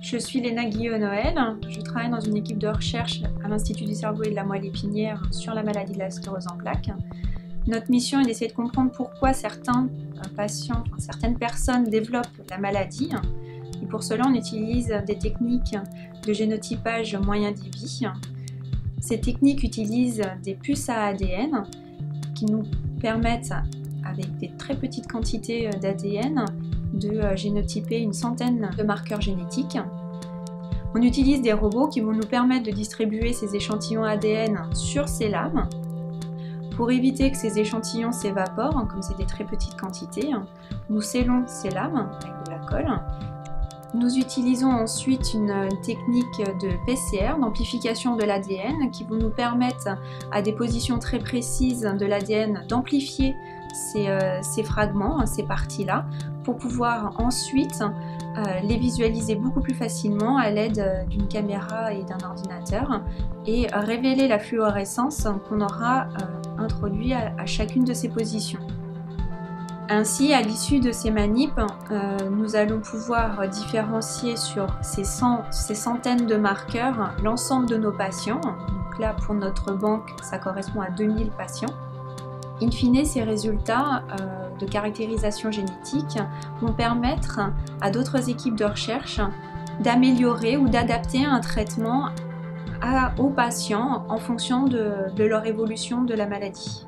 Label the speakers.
Speaker 1: Je suis Léna Guillot-Noël, je travaille dans une équipe de recherche à l'Institut du cerveau et de la moelle épinière sur la maladie de la sclérose en plaques. Notre mission est d'essayer de comprendre pourquoi certains patients, certaines personnes développent la maladie. Et pour cela, on utilise des techniques de génotypage moyen-débit. Ces techniques utilisent des puces à ADN qui nous permettent, avec des très petites quantités d'ADN, de génotyper une centaine de marqueurs génétiques. On utilise des robots qui vont nous permettre de distribuer ces échantillons ADN sur ces lames. Pour éviter que ces échantillons s'évaporent, comme c'est des très petites quantités, nous scellons ces lames avec de la colle. Nous utilisons ensuite une technique de PCR, d'amplification de l'ADN, qui vont nous permettre à des positions très précises de l'ADN d'amplifier ces fragments, ces parties-là, pour pouvoir ensuite les visualiser beaucoup plus facilement à l'aide d'une caméra et d'un ordinateur et révéler la fluorescence qu'on aura introduite à chacune de ces positions. Ainsi, à l'issue de ces manips, nous allons pouvoir différencier sur ces centaines de marqueurs l'ensemble de nos patients. Donc là, pour notre banque, ça correspond à 2000 patients. In fine, ces résultats de caractérisation génétique vont permettre à d'autres équipes de recherche d'améliorer ou d'adapter un traitement aux patients en fonction de leur évolution de la maladie.